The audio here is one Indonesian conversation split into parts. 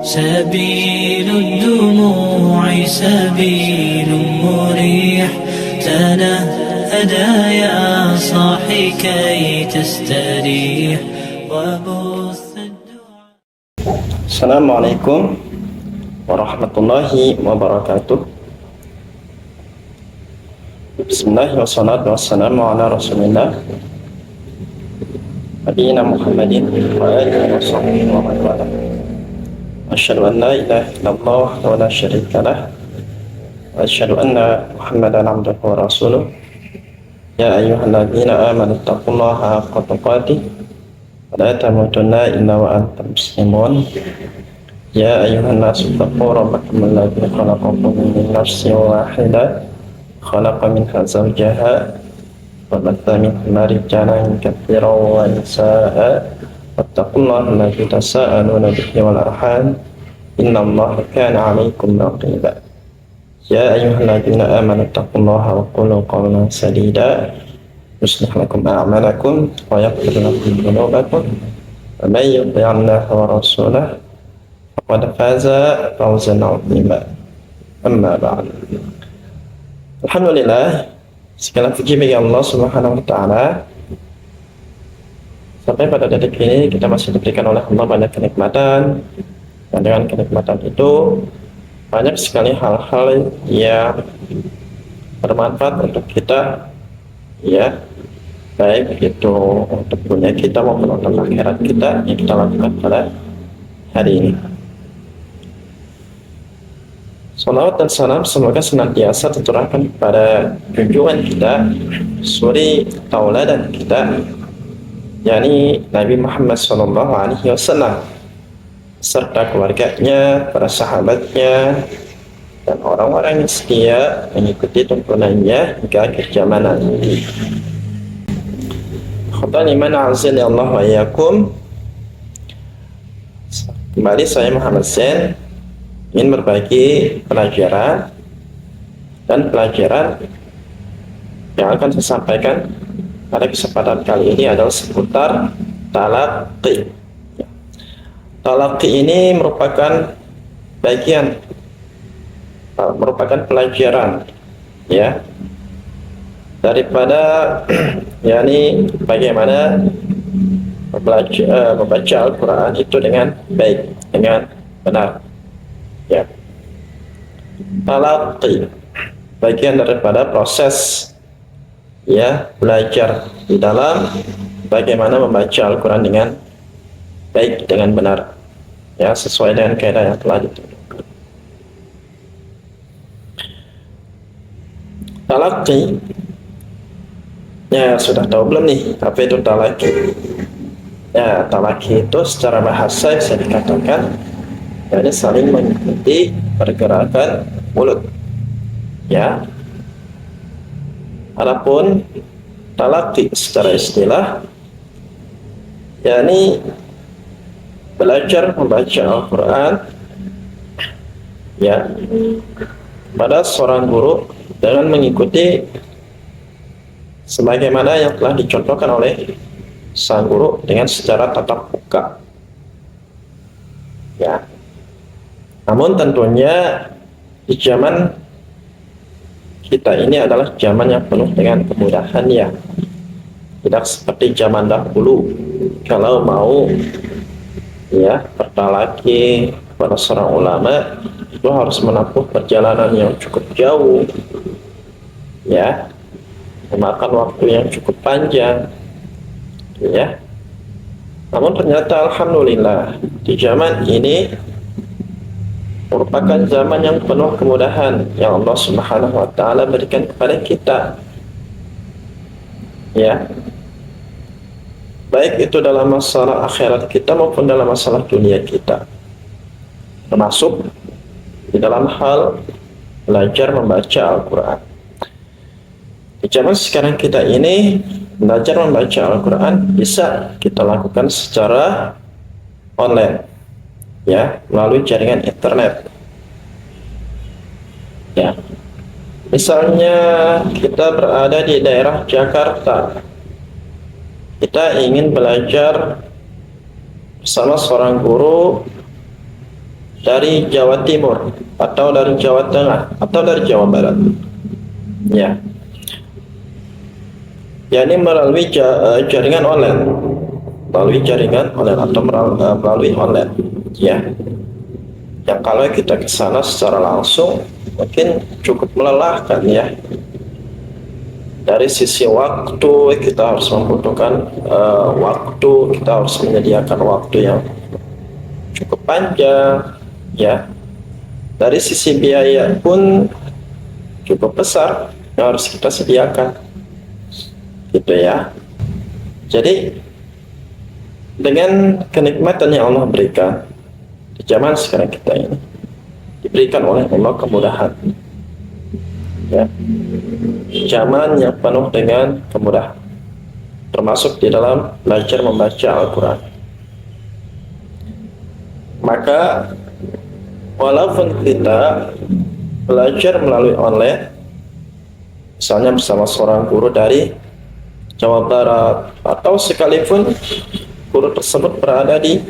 سبيل الدموع سبيل مريح تنهدى يا صاحي كي تستريح وبث الدعاء. السلام عليكم ورحمة الله وبركاته. بسم الله والصلاة والسلام على رسول الله نبينا محمد وآله وصحبه ومن والاه. أشهد أن لا إله إلا الله وحده لا شريك له وأشهد أن محمدا عبده ورسوله. يا أيها الذين آمنوا اتقوا الله حق تقاته ولا تموتن إلا وأنتم مسلمون. يا أيها الناس اتقوا ربكم الذي خلقكم من نفس واحدة خلق منها زوجها وبث منهما رجالا كثيرا ونساء واتقوا الله الذي تساءلون به والأرحام إن الله كان عليكم رقيبا. يا أيها الذين آمنوا اتقوا الله وقولوا قولا سديدا يصلح لكم أعمالكم ويغفر لكم ذنوبكم ومن يطع الله ورسوله فقد فاز فوزا عظيما. أما بعد. Alhamdulillah, segala puji bagi Allah Subhanahu wa taala. Sampai pada detik ini kita masih diberikan oleh Allah banyak kenikmatan, dan dengan kenikmatan itu banyak sekali hal-hal yang bermanfaat untuk kita, ya, baik itu untuk dunia kita maupun untuk akhirat kita yang kita lakukan pada hari ini. Salawat dan salam semoga senantiasa tercurahkan kepada junjungan kita, suri tauladan kita, yakni Nabi Muhammad SAW, serta keluarganya, para sahabatnya, dan orang-orang yang setia mengikuti tuntunannya hingga akhir zaman nanti. Khotani man azza Allah wa iyyakum. Kembali saya Muhammad Zain ingin berbagi pelajaran yang akan saya sampaikan pada kesempatan kali ini adalah seputar talaqi. Talaqi ini merupakan pelajaran, ya, daripada yakni bagaimana membaca Al-Quran itu dengan baik, dengan benar, ya. Talaqi bagian daripada proses, ya, belajar di dalam bagaimana membaca Al-Quran dengan baik, dengan benar, ya, sesuai dengan kaidah yang telah ditentukan. Talaqi, ya, sudah tahu belum nih apa itu talaqi? Ya, talaqi itu secara bahasa bisa dikatakan yakni saling mengikuti pergerakan mulut, ya. Adapun talaqi secara istilah yakni belajar membaca Al-Quran, ya, pada seorang guru dengan mengikuti sebagaimana yang telah dicontohkan oleh sang guru dengan secara tatap muka, ya. Namun tentunya di zaman kita ini adalah zaman yang penuh dengan kemudahan, ya. Tidak seperti zaman dahulu, kalau mau, ya, bertalaqi pada seorang ulama itu harus menempuh perjalanan yang cukup jauh, ya, memakan waktu yang cukup panjang, ya. Namun ternyata alhamdulillah di zaman ini merupakan zaman yang penuh kemudahan yang Allah Subhanahu wa taala berikan kepada kita, ya, baik itu dalam masalah akhirat kita maupun dalam masalah dunia kita, termasuk di dalam hal belajar membaca Al-Quran. Di zaman sekarang kita ini belajar membaca Al-Quran bisa kita lakukan secara online, ya, melalui jaringan internet, ya. Misalnya kita berada di daerah Jakarta, kita ingin belajar bersama seorang guru dari Jawa Timur atau dari Jawa Tengah atau dari Jawa Barat, ya, yakni melalui jaringan online, atau melalui online, ya. Yang kalau kita ke sana secara langsung mungkin cukup melelahkan, ya. Dari sisi waktu, kita harus membutuhkan waktu, kita harus menyediakan waktu yang cukup panjang, ya. Dari sisi biaya pun cukup besar yang harus kita sediakan, gitu ya. Jadi dengan kenikmatan yang Allah berikan di zaman sekarang kita ini, diberikan oleh Allah kemudahan, ya, zaman yang penuh dengan kemudahan, termasuk di dalam belajar membaca Al-Quran. Maka walaupun kita belajar melalui online, misalnya bersama seorang guru dari Jawa Barat, atau sekalipun guru tersebut berada di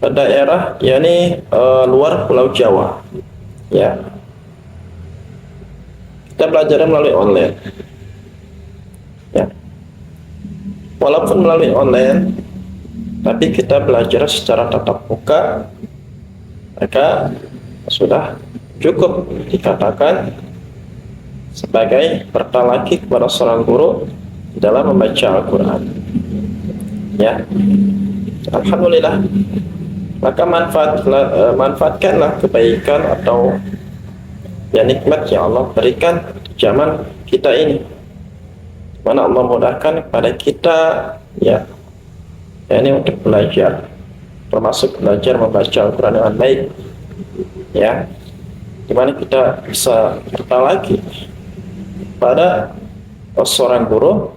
daerah yakni luar Pulau Jawa, ya, kita belajar melalui online, ya. Walaupun melalui online, tapi kita belajar secara tatap muka, maka sudah cukup dikatakan sebagai bertalaki kepada seorang guru dalam membaca Al-Quran, ya. Alhamdulillah. Maka manfaatkanlah kebaikan atau ya nikmat yang Allah berikan di zaman kita ini, mana Allah mudahkan kepada kita, ya, ini untuk belajar, termasuk belajar membaca Al-Quran dengan baik, ya, dimana kita bisa bertalaki pada seorang guru,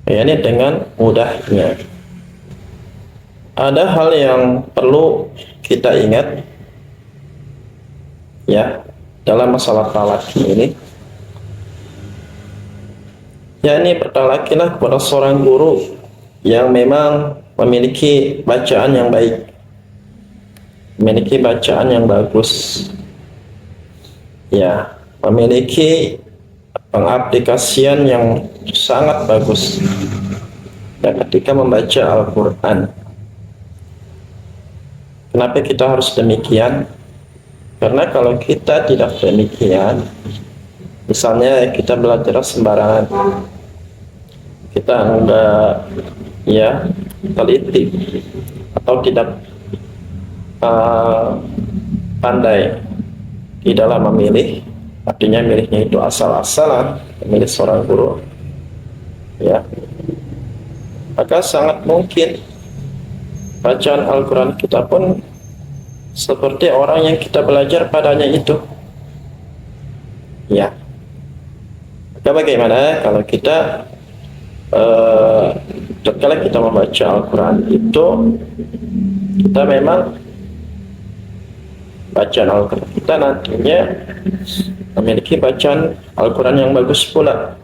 ya, ini dengan mudahnya. Ada hal yang perlu kita ingat, ya, dalam masalah talaki ini, yakni bertalakilah kepada seorang guru yang memang memiliki bacaan yang baik, memiliki bacaan yang bagus, ya, memiliki pengaplikasian yang sangat bagus, ya, ketika membaca Al-Quran. Kenapa kita harus demikian? Karena kalau kita tidak demikian, misalnya kita belajar sembarangan, kita enggak, ya, teliti atau tidak pandai di dalam memilih, artinya milihnya itu asal-asalan, memilih seorang guru, ya, maka sangat mungkin bacaan Al-Quran kita pun seperti orang yang kita belajar padanya itu, ya. Maka bagaimana kalau kita tatkala kita membaca Al-Quran itu, kita memang bacaan Al-Quran kita nantinya memiliki bacaan Al-Quran yang bagus pula.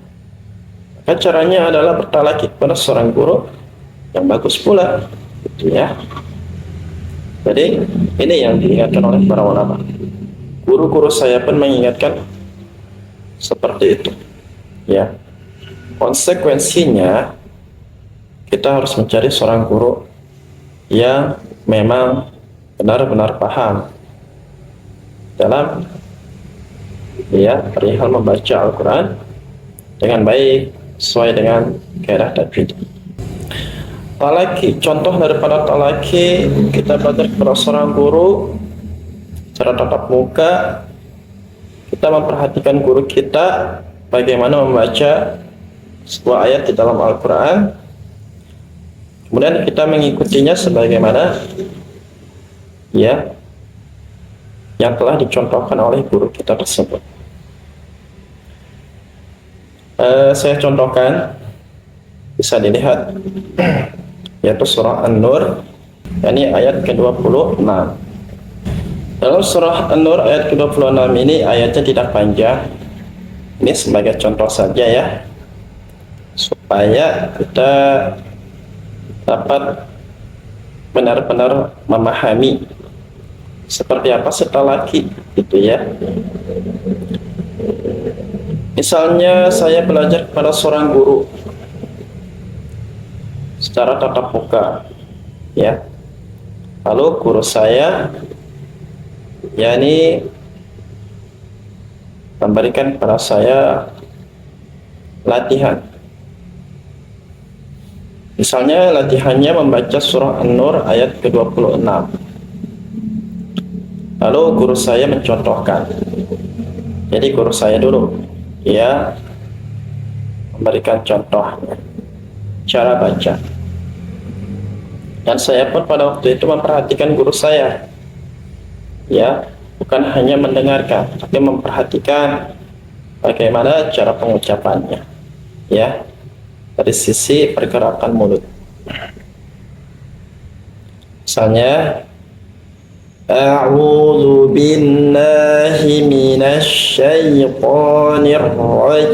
Maka caranya adalah bertalaki kepada seorang guru yang bagus pula, gitu, ya. Jadi ini yang diingatkan oleh para ulama. Guru-guru saya pun mengingatkan seperti itu, ya. Konsekuensinya kita harus mencari seorang guru yang memang benar-benar paham dalam, ya, perihal membaca Al-Quran dengan baik, sesuai dengan kaidah tajwid. Talaki, contoh daripada talaki, kita belajar kepada seorang guru secara tatap muka, kita memperhatikan guru kita bagaimana membaca sebuah ayat di dalam Al-Quran, kemudian kita mengikutinya sebagaimana, ya, yang telah dicontohkan oleh guru kita tersebut. Saya contohkan, bisa dilihat, yaitu surah An-Nur, yakni ayat ke-26. Dalam surah An-Nur ayat ke-26 ini ayatnya tidak panjang. Ini sebagai contoh saja, ya, supaya kita dapat benar-benar memahami seperti apa setelah laki, gitu ya. Misalnya saya belajar kepada seorang guru secara tatap muka, ya. Lalu guru saya, yakni memberikan kepada saya latihan. Misalnya latihannya membaca surah An-Nur ayat ke-26. Lalu guru saya mencontohkan. Jadi guru saya dulu, ya, memberikan contoh cara baca. Dan saya pun pada waktu itu memperhatikan guru saya, ya, bukan hanya mendengarkan, tapi memperhatikan bagaimana cara pengucapannya, ya, dari sisi pergerakan mulut. Misalnya, A'udzu billahi minasy syaithanir rajim.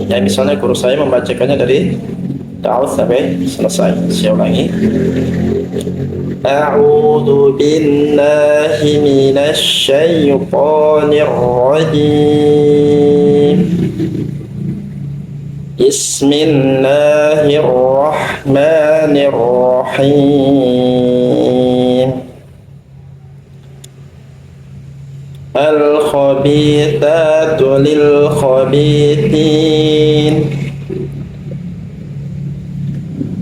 Ya, misalnya guru saya membacakannya dari ta'awudz sampai selesai. Saya ulangi. A'udzu billahi minasy syaithanir rajim. Bismillahirrahmanirrahim. Al-khabithatu lil-khabithin.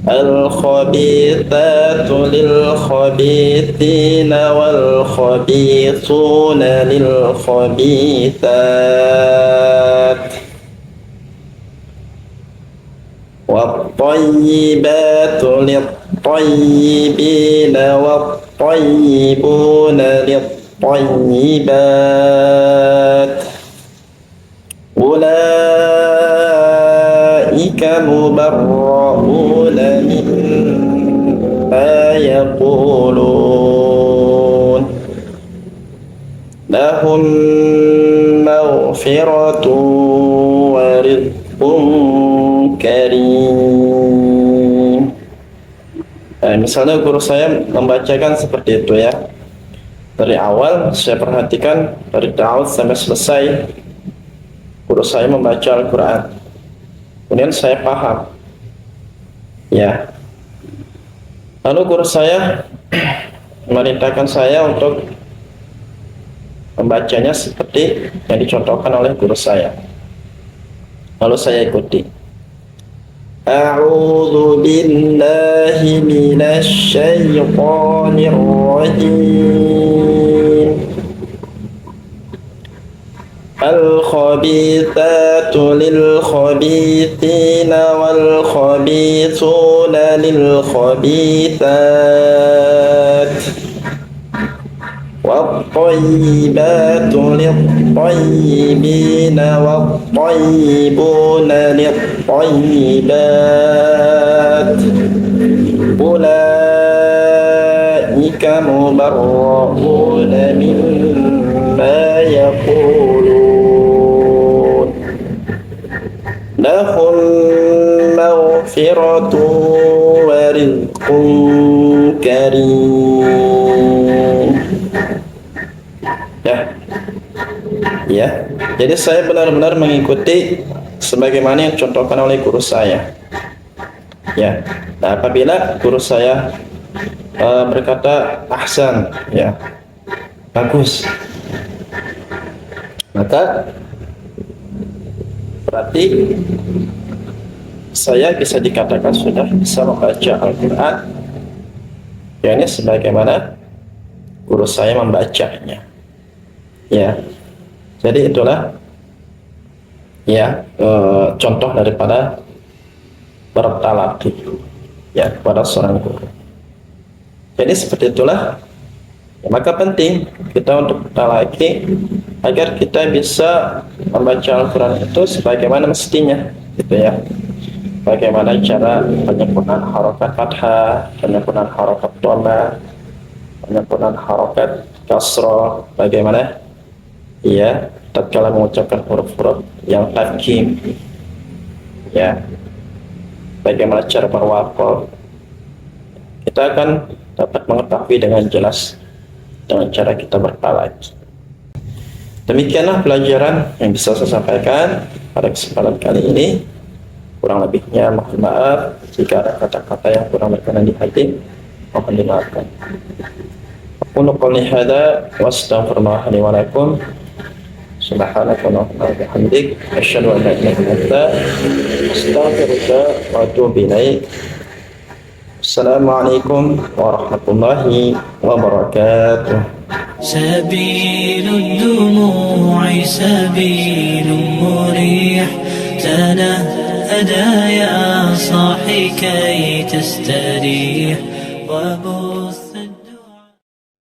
Al-khabithatu lil-khabithina wal-khabithuna lil-khabithat. والطيبات للطيبين والطيبون للطيبات أولئك مبرؤون مما يقولون لهم مغفرة ورزق karim. Misalnya guru saya membacakan seperti itu, ya. Dari awal saya perhatikan dari ta'awudz sampai selesai guru saya membaca Al-Quran. Kemudian saya paham, ya. Lalu guru saya memerintahkan saya untuk membacanya seperti yang dicontohkan oleh guru saya. Lalu saya ikuti. A'udzu billahi minasy syaithanir rajim. Al-khabithatu lil-khabithina wal-khabithuna lil-khabithat. والطيبات للطيبين والطيبون للطيبات أولئك مبرؤون مما يقولون لهم مغفرة ورزق كريم. Ya, jadi saya benar-benar mengikuti sebagaimana yang contohkan oleh guru saya. Ya, nah, apabila guru saya berkata ahsan, ya, bagus, maka berarti saya bisa dikatakan sudah bisa membaca Al-Quran, ya, ini sebagaimana guru saya membacanya. Ya, jadi itulah, ya, contoh daripada bertalaqi, ya, kepada seorang guru. Jadi seperti itulah, ya, maka penting kita untuk bertalaqi agar kita bisa membaca Al-Quran itu sebagaimana mestinya, gitu ya. Bagaimana cara penyempurnaan harokat fathah, penyempurnaan harokat dhamma, penyempurnaan harokat kasroh, bagaimana, ya, tatkala mengucapkan huruf-huruf yang tafkhim, ya, bagaimana cara berwaqaf, kita akan dapat mengetahui dengan jelas dengan cara kita berpaling. Demikianlah pelajaran yang bisa saya sampaikan pada kesempatan kali ini. Kurang lebihnya mohon maaf jika ada kata-kata yang kurang berkenan di hati, mohon dimaafkan. Aku qouli hadza wa astaghfirullah li wa lakum. Subhanaka Allahumma wa bihamdik asyhadu an la ilaha illa anta astaghfiruka wa atubu ilaik. Assalamualaikum warahmatullahi wabarakatuh. سبيل الدموع سبيل مريح تنهدى يا صاحي كي تستريح وبث